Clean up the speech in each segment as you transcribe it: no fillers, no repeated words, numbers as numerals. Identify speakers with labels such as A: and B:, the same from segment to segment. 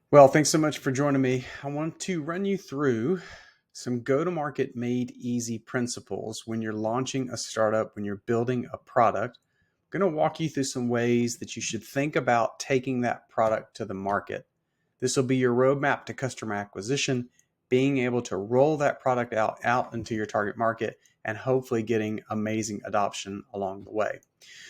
A: Well, thanks so much for joining me. I want to run you through some go-to-market made easy principles when you're launching a startup, when you're building a product. I'm going to walk you through some ways that you should think about taking that product to the market. This will be your roadmap to customer acquisition, being able to roll that product out into your target market, and hopefully getting amazing adoption along the way.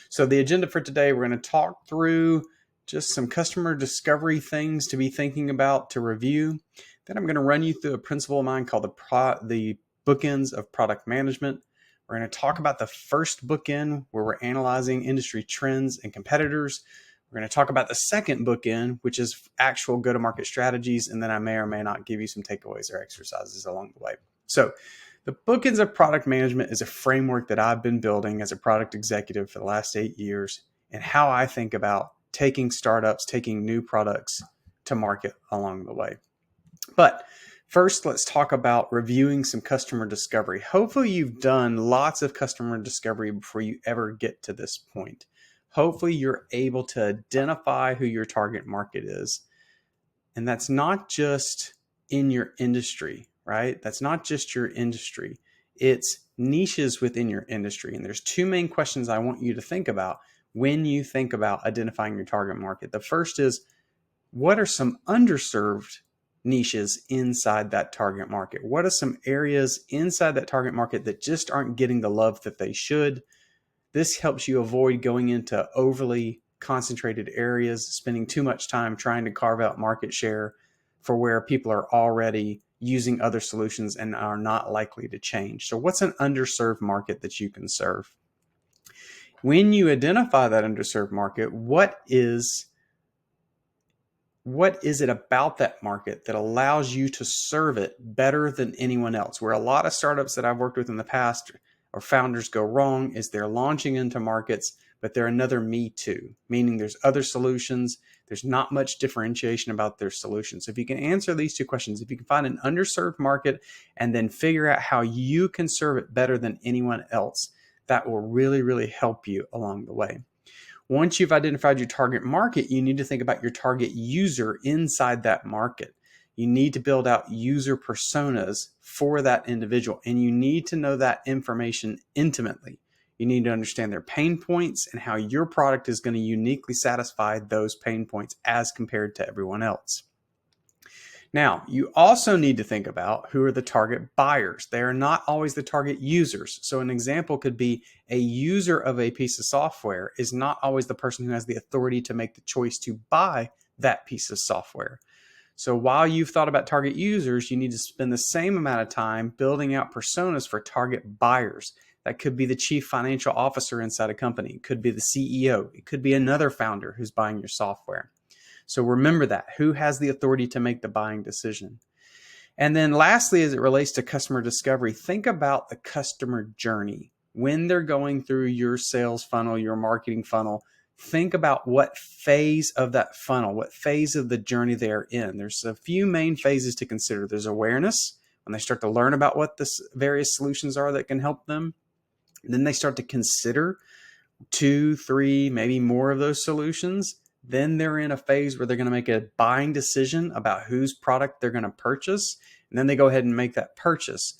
A: So the agenda for today, we're going to talk through just some customer discovery things to be thinking about to review. Then I'm going to run you through a principle of mine called the Bookends of Product Management. We're going to talk about the first bookend where we're analyzing industry trends and competitors. We're going to talk about the second bookend, which is actual go-to-market strategies. And then I may or may not give you some takeaways or exercises along the way. So the Bookends of Product Management is a framework that I've been building as a product executive for the last 8 years, and how I think about taking startups, taking new products to market along the way. But first, let's talk about reviewing some customer discovery. Hopefully, you've done lots of customer discovery before you ever get to this point. Hopefully, you're able to identify who your target market is. And that's not just in your industry, right? That's not just your industry. It's niches within your industry. And there's two main questions I want you to think about when you think about identifying your target market. The first is, what are some underserved niches inside that target market? What are some areas inside that target market that just aren't getting the love that they should? This helps you avoid going into overly concentrated areas, spending too much time trying to carve out market share for where people are already using other solutions and are not likely to change. So what's an underserved market that you can serve? When you identify that underserved market, what is it about that market that allows you to serve it better than anyone else? Where a lot of startups that I've worked with in the past or founders go wrong is they're launching into markets, but they're another me too, meaning there's other solutions. There's not much differentiation about their solutions. So if you can answer these two questions, if you can find an underserved market and then figure out how you can serve it better than anyone else, that will really, really help you along the way. Once you've identified your target market, you need to think about your target user inside that market. You need to build out user personas for that individual, and you need to know that information intimately. You need to understand their pain points and how your product is going to uniquely satisfy those pain points as compared to everyone else. Now, you also need to think about who are the target buyers. They are not always the target users. So an example could be a user of a piece of software is not always the person who has the authority to make the choice to buy that piece of software. So while you've thought about target users, you need to spend the same amount of time building out personas for target buyers. That could be the chief financial officer inside a company. It could be the CEO. It could be another founder who's buying your software. So remember that. Who has the authority to make the buying decision? And then lastly, as it relates to customer discovery, think about the customer journey. When they're going through your sales funnel, your marketing funnel, think about what phase of that funnel, what phase of the journey they're in. There's a few main phases to consider. There's awareness, when they start to learn about what the various solutions are that can help them. Then they start to consider 2, 3, maybe more of those solutions. Then they're in a phase where they're going to make a buying decision about whose product they're going to purchase. And then they go ahead and make that purchase.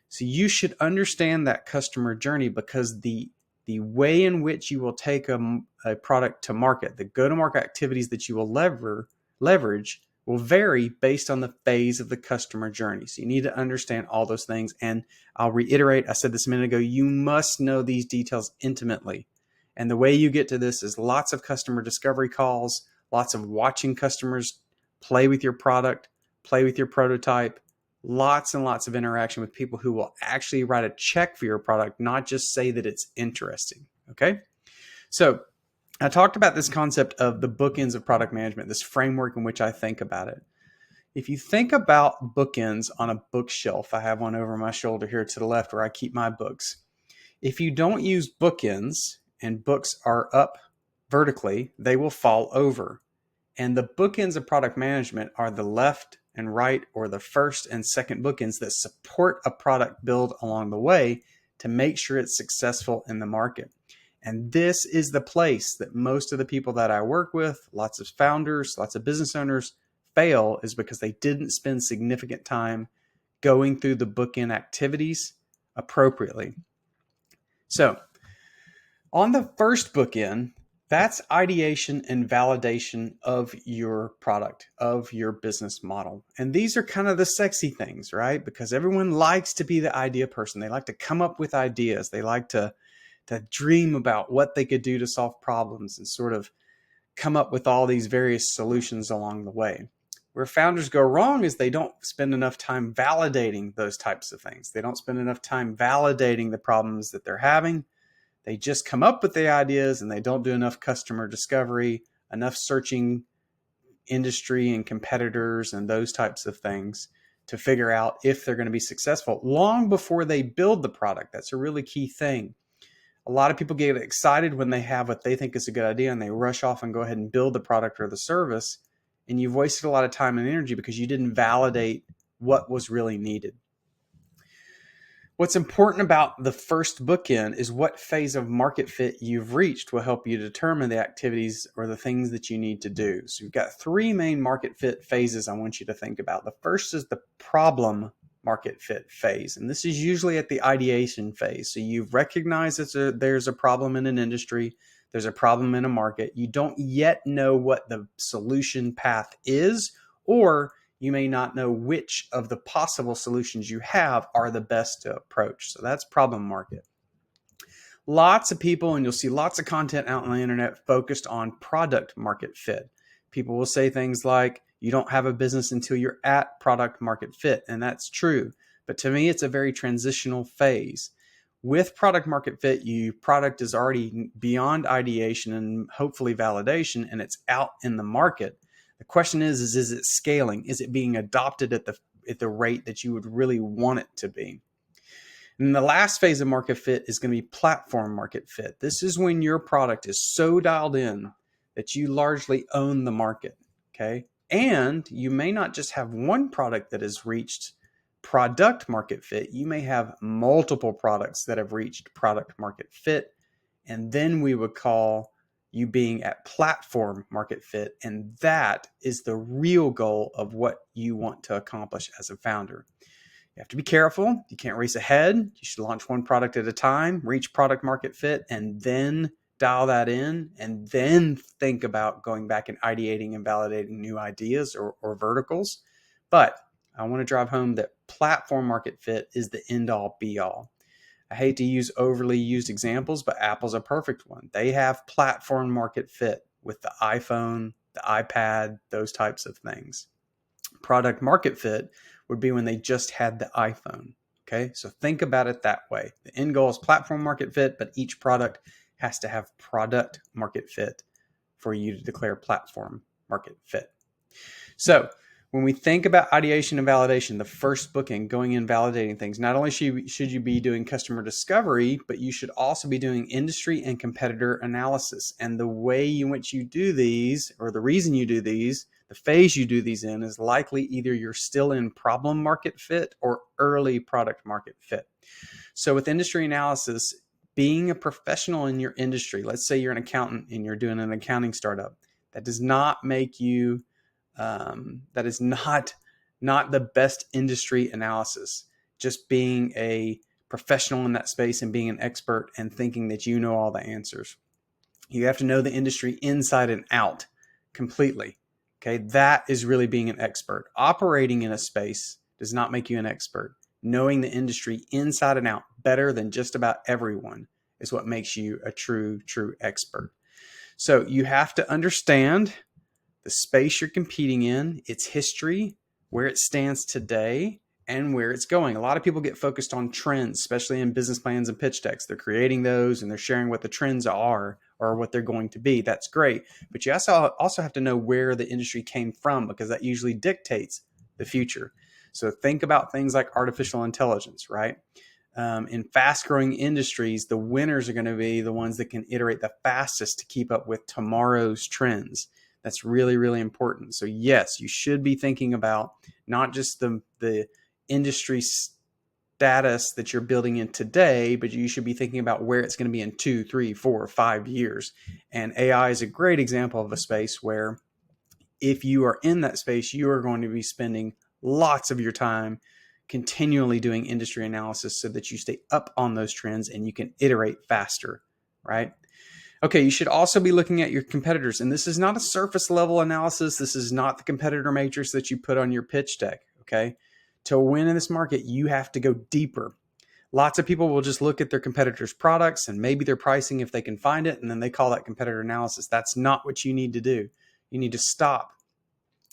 A: So you should understand that customer journey, because the way in which you will take a product to market, the go-to-market activities that you will leverage will vary based on the phase of the customer journey. So you need to understand all those things. And I'll reiterate, I said this a minute ago, you must know these details intimately. And the way you get to this is lots of customer discovery calls, lots of watching customers play with your product, play with your prototype, lots and lots of interaction with people who will actually write a check for your product, not just say that it's interesting. Okay. So I talked about this concept of the bookends of product management, this framework in which I think about it. If you think about bookends on a bookshelf, I have one over my shoulder here to the left where I keep my books. If you don't use bookends and books are up vertically, they will fall over. And the bookends of product management are the left and right, or the first and second bookends that support a product build along the way to make sure it's successful in the market. And this is the place that most of the people that I work with, lots of founders, lots of business owners, fail is because they didn't spend significant time going through the bookend activities appropriately. So on the first bookend, that's ideation and validation of your product, of your business model. And these are kind of the sexy things, right? Because everyone likes to be the idea person. They like to come up with ideas. They like to dream about what they could do to solve problems and sort of come up with all these various solutions along the way. Where founders go wrong is they don't spend enough time validating those types of things. They don't spend enough time validating the problems that they're having. They just come up with the ideas and they don't do enough customer discovery, enough searching industry and competitors and those types of things to figure out if they're going to be successful long before they build the product. That's a really key thing. A lot of people get excited when they have what they think is a good idea and they rush off and go ahead and build the product or the service. And you've wasted a lot of time and energy because you didn't validate what was really needed. What's important about the first bookend is what phase of market fit you've reached will help you determine the activities or the things that you need to do. So you've got three main market fit phases I want you to think about. The first is the problem market fit phase, and this is usually at the ideation phase. So you've recognized that there's a problem in an industry, there's a problem in a market. You don't yet know what the solution path is, or you may not know which of the possible solutions you have are the best to approach. So that's problem market. Lots of people, and you'll see lots of content out on the internet focused on product market fit. People will say things like, you don't have a business until you're at product market fit. And that's true. But to me, it's a very transitional phase. With product market fit, your product is already beyond ideation and hopefully validation, and it's out in the market. The question is it scaling? Is it being adopted at the rate that you would really want it to be? And the last phase of market fit is going to be platform market fit. This is when your product is so dialed in that you largely own the market, okay? And you may not just have one product that has reached product market fit. You may have multiple products that have reached product market fit. And then we would call you being at platform market fit. And that is the real goal of what you want to accomplish as a founder. You have to be careful. You can't race ahead. You should launch one product at a time, reach product market fit, and then dial that in, and then think about going back and ideating and validating new ideas or verticals. But I want to drive home that platform market fit is the end all be all. I hate to use overly used examples, but Apple's a perfect one. They have platform market fit with the iPhone, the iPad, those types of things. Product market fit would be when they just had the iPhone. Okay, so think about it that way. The end goal is platform market fit, but each product has to have product market fit for you to declare platform market fit. So when we think about ideation and validation, the first bookend, going in validating things, not only should you be doing customer discovery, but you should also be doing industry and competitor analysis. And the way in which you do these, or the reason you do these, the phase you do these in, is likely either you're still in problem market fit or early product market fit. So with industry analysis, being a professional in your industry, let's say you're an accountant and you're doing an accounting startup, that does not make you that is not the best industry analysis. Just being a professional in that space and being an expert and thinking that you know all the answers. You have to know the industry inside and out completely. Okay, that is really being an expert. Operating in a space does not make you an expert. Knowing the industry inside and out better than just about everyone is what makes you a true expert. So you have to understand the space you're competing in, its history, where it stands today, and where it's going. A lot of people get focused on trends, especially in business plans and pitch decks. They're creating those and they're sharing what the trends are or what they're going to be. That's great. But you also have to know where the industry came from, because that usually dictates the future. So think about things like artificial intelligence, right? In fast-growing industries, the winners are going to be the ones that can iterate the fastest to keep up with tomorrow's trends. That's really, really important. So yes, you should be thinking about not just the industry status that you're building in today, but you should be thinking about where it's going to be in 2, 3, 4, 5 years. And AI is a great example of a space where if you are in that space, you are going to be spending lots of your time continually doing industry analysis so that you stay up on those trends and you can iterate faster, right? Okay, you should also be looking at your competitors. And this is not a surface level analysis. This is not the competitor matrix that you put on your pitch deck, okay? To win in this market, you have to go deeper. Lots of people will just look at their competitors' products and maybe their pricing if they can find it, and then they call that competitor analysis. That's not what you need to do. You need to stop.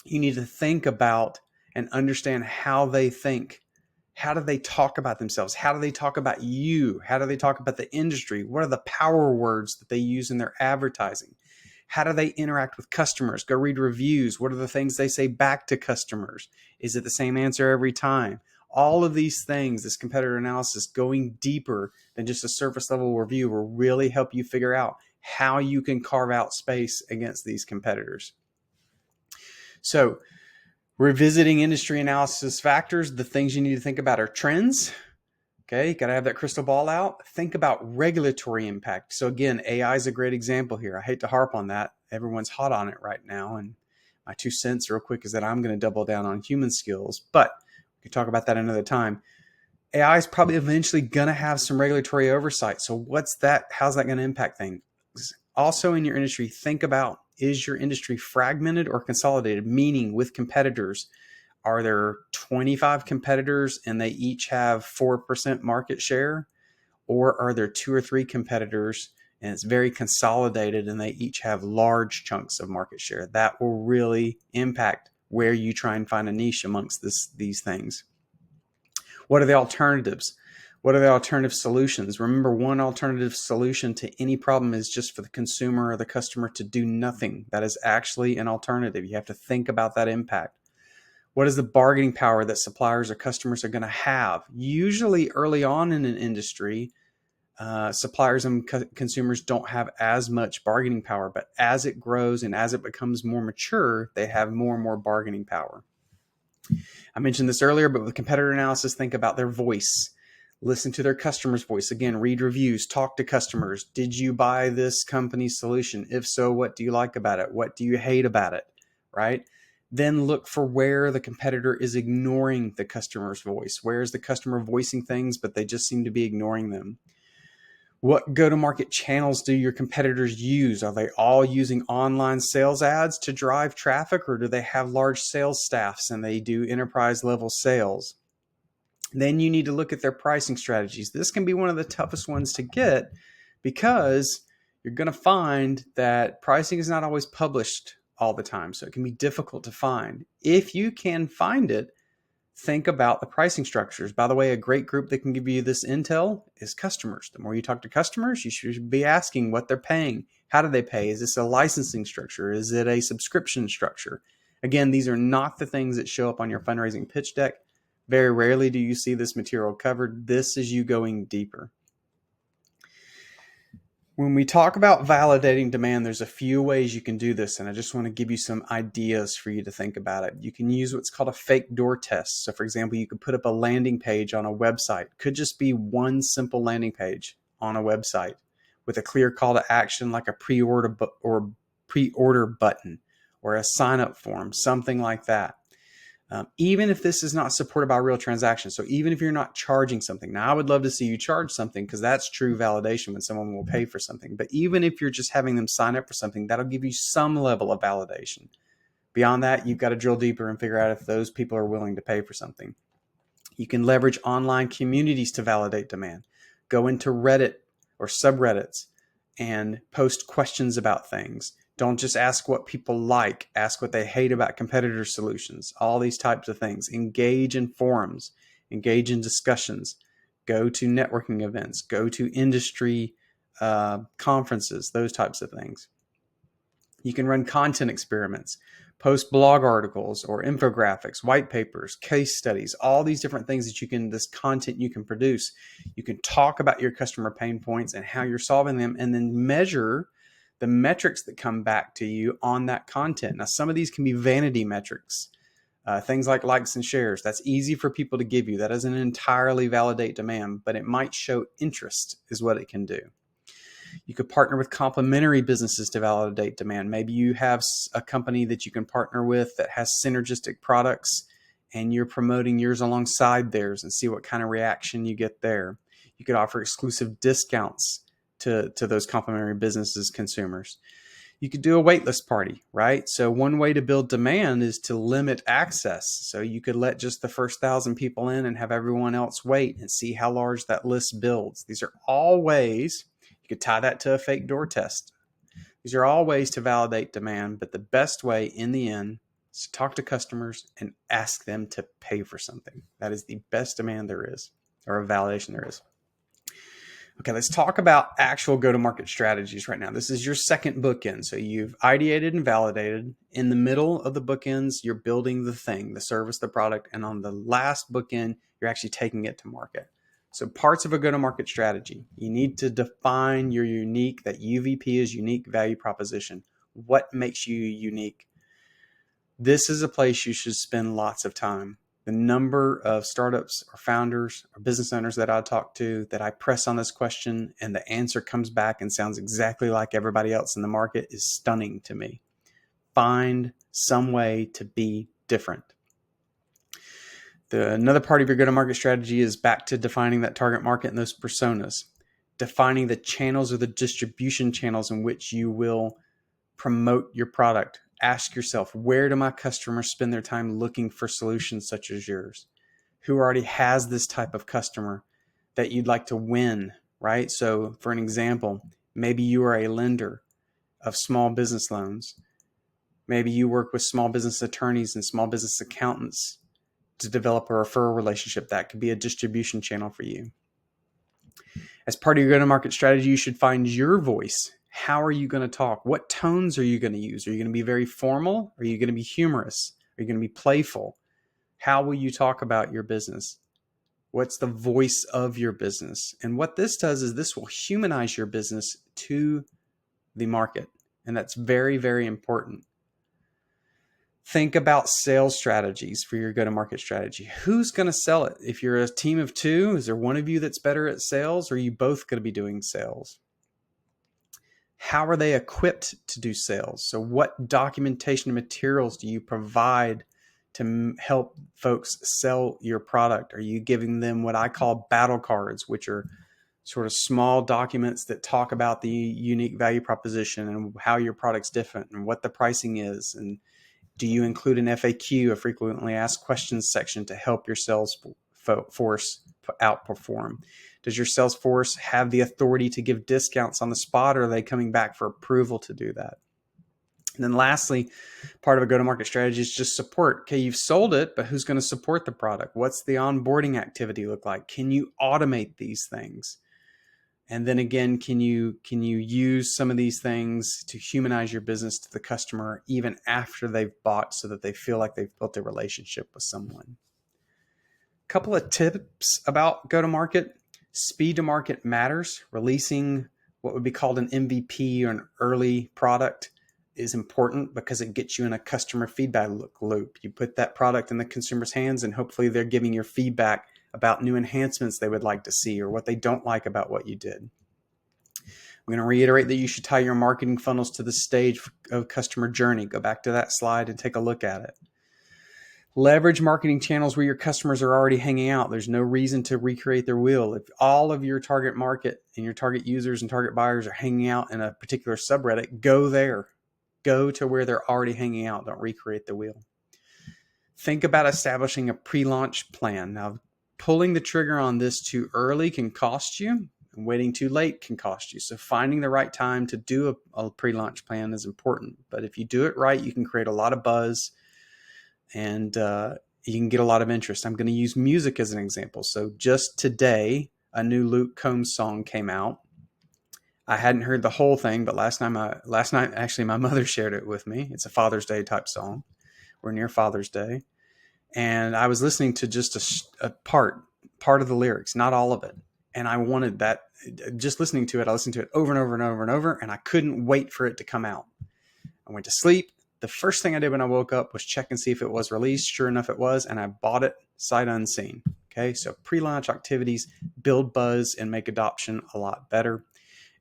A: You need to think about and understand how they think. How do they talk about themselves? How do they talk about you? How do they talk about the industry? What are the power words that they use in their advertising? How do they interact with customers? Go read reviews. What are the things they say back to customers? Is it the same answer every time? All of these things, this competitor analysis, going deeper than just a surface level review, will really help you figure out how you can carve out space against these competitors. So, revisiting industry analysis factors, the things you need to think about are trends. Okay, you got to have that crystal ball out. Think about regulatory impact. So again, AI is a great example here. I hate to harp on that. Everyone's hot on it right now. And my 2 cents real quick is that I'm going to double down on human skills, but we can talk about that another time. AI is probably eventually going to have some regulatory oversight. So what's that? How's that going to impact things? Also in your industry, think about, is your industry fragmented or consolidated? Meaning with competitors, are there 25 competitors and they each have 4% market share? Or are there 2 or 3 competitors and it's very consolidated and they each have large chunks of market share? That will really impact where you try and find a niche amongst these things. What are the alternatives? What are the alternative solutions? Remember, one alternative solution to any problem is just for the consumer or the customer to do nothing. That is actually an alternative. You have to think about that impact. What is the bargaining power that suppliers or customers are going to have? Usually early on in an industry, suppliers and consumers don't have as much bargaining power, but as it grows and as it becomes more mature, they have more and more bargaining power. I mentioned this earlier, but with competitor analysis, think about their voice. Listen to their customer's voice. Again, read reviews, talk to customers. Did you buy this company's solution? If so, what do you like about it? What do you hate about it? Right? Then look for where the competitor is ignoring the customer's voice. Where is the customer voicing things, but they just seem to be ignoring them? What go-to-market channels do your competitors use? Are they all using online sales ads to drive traffic, or do they have large sales staffs and they do enterprise level sales? Then you need to look at their pricing strategies. This can be one of the toughest ones to get because you're going to find that pricing is not always published all the time. So it can be difficult to find. If you can find it, think about the pricing structures. By the way, a great group that can give you this intel is customers. The more you talk to customers, you should be asking what they're paying. How do they pay? Is this a licensing structure? Is it a subscription structure? Again, these are not the things that show up on your fundraising pitch deck. Very rarely do you see this material covered. This is you going deeper. When we talk about validating demand, there's a few ways you can do this, and I just want to give you some ideas for you to think about it. You can use what's called a fake door test. So for example, you could put up a landing page on a website. Could just be one simple landing page on a website with a clear call to action like a pre-order button or a sign-up form, something like that. Even if this is not supported by real transactions, so even if you're not charging something, now I would love to see you charge something because that's true validation when someone will pay for something. But even if you're just having them sign up for something, that'll give you some level of validation. Beyond that, you've got to drill deeper and figure out if those people are willing to pay for something. You can leverage online communities to validate demand. Go into Reddit or subreddits and post questions about things. Don't just ask what people like, ask what they hate about competitor solutions, all these types of things. Engage in forums, engage in discussions, go to networking events, go to industry conferences, those types of things. You can run content experiments, post blog articles or infographics, white papers, case studies, all these different things that this content you can produce. You can talk about your customer pain points and how you're solving them, and then measure the metrics that come back to you on that content. Now, some of these can be vanity metrics, things like likes and shares. That's easy for people to give you. That doesn't entirely validate demand, but it might show interest is what it can do. You could partner with complementary businesses to validate demand. Maybe you have a company that you can partner with that has synergistic products and you're promoting yours alongside theirs and see what kind of reaction you get there. You could offer exclusive discounts to those complementary businesses' consumers. You could do a waitlist party, right? So one way to build demand is to limit access. So you could let just the first 1,000 people in and have everyone else wait and see how large that list builds. These are all ways. You could tie that to a fake door test. These are all ways to validate demand, but the best way in the end is to talk to customers and ask them to pay for something. That is the best demand there is, or a validation there is. Okay, let's talk about actual go-to-market strategies right now. This is your second bookend. So you've ideated and validated. In the middle of the bookends, you're building the thing, the service, the product. And on the last bookend, you're actually taking it to market. So parts of a go-to-market strategy, you need to define your unique, that UVP is unique value proposition. What makes you unique? This is a place you should spend lots of time. The number of startups or founders or business owners that I talk to that I press on this question and the answer comes back and sounds exactly like everybody else in the market is stunning to me. Find some way to be different. Another part of your go-to-market strategy is back to defining that target market and those personas. Defining the channels or the distribution channels in which you will promote your product. Ask yourself, where do my customers spend their time looking for solutions such as yours? Who already has this type of customer that you'd like to win, right? So for an example, maybe you are a lender of small business loans. Maybe you work with small business attorneys and small business accountants to develop a referral relationship. That could be a distribution channel for you. As part of your go-to-market strategy, you should find your voice. How are you going to talk? What tones are you going to use? Are you going to be very formal? Are you going to be humorous? Are you going to be playful? How will you talk about your business? What's the voice of your business? And what this does is this will humanize your business to the market. And that's very, very important. Think about sales strategies for your go-to-market strategy. Who's going to sell it? If you're a team of two, is there one of you that's better at sales, or are you both going to be doing sales? How are they equipped to do sales? So what documentation and materials do you provide to help folks sell your product? Are you giving them what I call battle cards, which are sort of small documents that talk about the unique value proposition and how your product's different and what the pricing is? And do you include an FAQ, a frequently asked questions section, to help your sales force outperform? Does your sales force have the authority to give discounts on the spot, or are they coming back for approval to do that? And then lastly, part of a go-to-market strategy is just support. Okay, you've sold it, but who's going to support the product? What's the onboarding activity look like? Can you automate these things? And then again, can you use some of these things to humanize your business to the customer even after they've bought, so that they feel like they've built a relationship with someone? A couple of tips about go-to-market. Speed to market matters. Releasing what would be called an MVP or an early product is important because it gets you in a customer feedback loop. You put that product in the consumer's hands and hopefully they're giving you feedback about new enhancements they would like to see or what they don't like about what you did. I'm going to reiterate that you should tie your marketing funnels to the stage of customer journey. Go back to that slide and take a look at it. Leverage marketing channels where your customers are already hanging out. There's no reason to recreate their wheel. If all of your target market and your target users and target buyers are hanging out in a particular subreddit, go there. Go to where they're already hanging out. Don't recreate the wheel. Think about establishing a pre-launch plan. Now, pulling the trigger on this too early can cost you, and waiting too late can cost you. So finding the right time to do a pre-launch plan is important. But if you do it right, you can create a lot of buzz and you can get a lot of interest. I'm going to use music as an example. So just today, a new Luke Combs song came out. I hadn't heard the whole thing, but last night, actually, my mother shared it with me. It's a Father's Day type song. We're near Father's Day. And I was listening to just a part of the lyrics, not all of it. And I wanted that, just listening to it, I listened to it over and over and over and over, and I couldn't wait for it to come out. I went to sleep. The first thing I did when I woke up was check and see if it was released. Sure enough, it was, and I bought it sight unseen. Okay, so pre-launch activities build buzz and make adoption a lot better.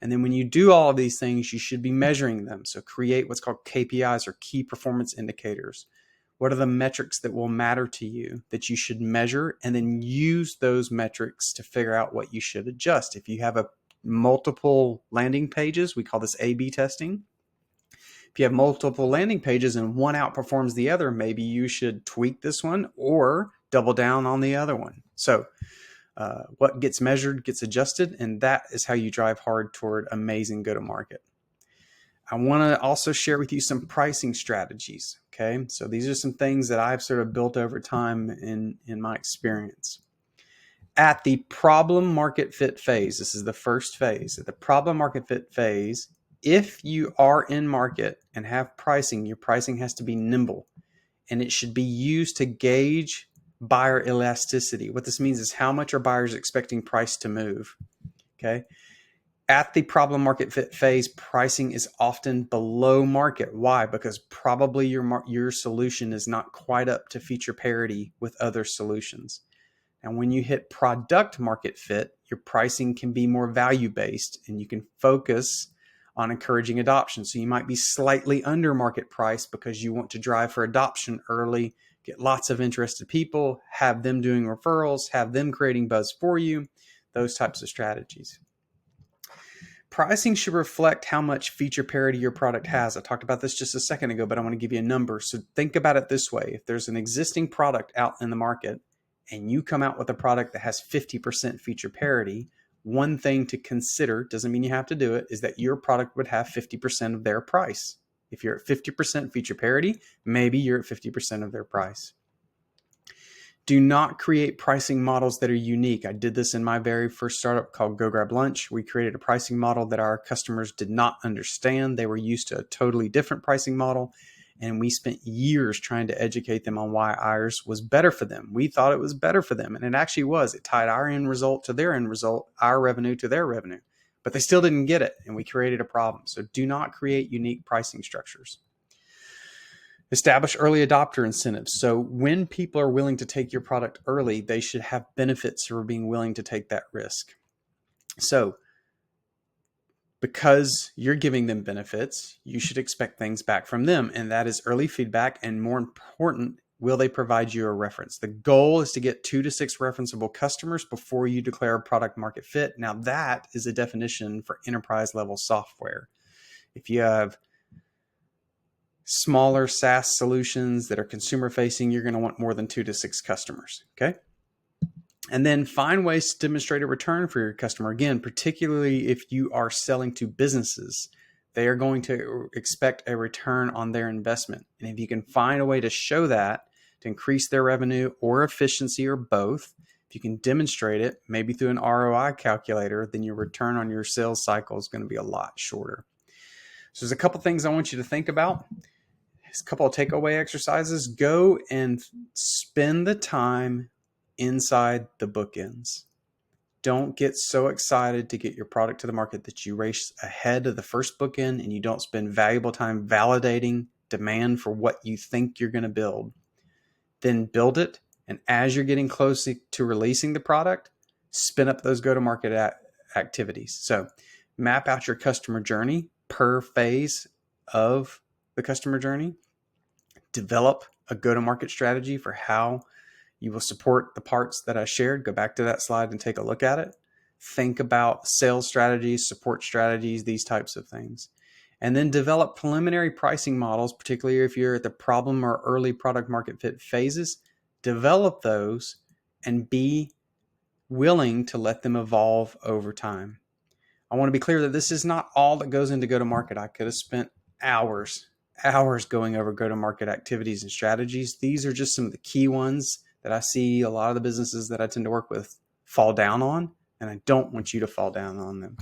A: And then when you do all of these things, you should be measuring them. So create what's called KPIs, or key performance indicators. What are the metrics that will matter to you that you should measure, and then use those metrics to figure out what you should adjust? If you have multiple landing pages, we call this A/B testing. If you have multiple landing pages and one outperforms the other, maybe you should tweak this one or double down on the other one. So what gets measured gets adjusted, and that is how you drive hard toward amazing go-to-market. I want to also share with you some pricing strategies. Okay, so these are some things that I've sort of built over time in my experience. At the problem market fit phase, this is the first phase. At the problem market fit phase, if you are in market and have pricing, your pricing has to be nimble, and it should be used to gauge buyer elasticity. What this means is how much are buyers expecting price to move. Okay. At the problem market fit phase, pricing is often below market. Why? Because probably your solution is not quite up to feature parity with other solutions. And when you hit product market fit, your pricing can be more value-based, and you can focus on encouraging adoption. So you might be slightly under market price because you want to drive for adoption early, get lots of interested people, have them doing referrals, have them creating buzz for you, those types of strategies. Pricing should reflect how much feature parity your product has. I talked about this just a second ago, but I want to give you a number. So think about it this way. If there's an existing product out in the market and you come out with a product that has 50% feature parity, one thing to consider, doesn't mean you have to do it, is that your product would have 50% of their price. If you're at 50% feature parity, maybe you're at 50% of their price. Do not create pricing models that are unique. I did this in my very first startup called Go Grab Lunch. We created a pricing model that our customers did not understand. They were used to a totally different pricing model, and we spent years trying to educate them on why ours was better for them. We thought it was better for them, and it actually was. It tied our end result to their end result, our revenue to their revenue, but they still didn't get it, and we created a problem. So do not create unique pricing structures. Establish early adopter incentives. So when people are willing to take your product early, they should have benefits for being willing to take that risk. So because you're giving them benefits, you should expect things back from them. And that is early feedback. And more important, will they provide you a reference? The goal is to get 2 to 6 referenceable customers before you declare product market fit. Now that is a definition for enterprise level software. If you have smaller SaaS solutions that are consumer facing, you're going to want more than 2 to 6 customers. Okay. And then find ways to demonstrate a return for your customer. Again, particularly if you are selling to businesses, they are going to expect a return on their investment. And if you can find a way to show that to increase their revenue or efficiency or both, if you can demonstrate it, maybe through an ROI calculator, then your return on your sales cycle is going to be a lot shorter. So there's a couple things I want you to think about. A couple of takeaway exercises. Go and spend the time inside the bookends. Don't get so excited to get your product to the market that you race ahead of the first bookend and you don't spend valuable time validating demand for what you think you're going to build. Then build it. And as you're getting close to releasing the product, spin up those go-to-market activities. So map out your customer journey per phase of the customer journey. Develop a go-to-market strategy for how you will support the parts that I shared. Go back to that slide and take a look at it. Think about sales strategies, support strategies, these types of things. And then develop preliminary pricing models, particularly if you're at the problem or early product market fit phases. Develop those and be willing to let them evolve over time. I want to be clear that this is not all that goes into go-to-market. I could have spent hours going over go-to-market activities and strategies. These are just some of the key ones that I see a lot of the businesses that I tend to work with fall down on, and I don't want you to fall down on them.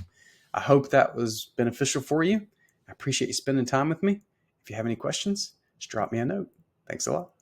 A: I hope that was beneficial for you. I appreciate you spending time with me. If you have any questions, just drop me a note. Thanks a lot.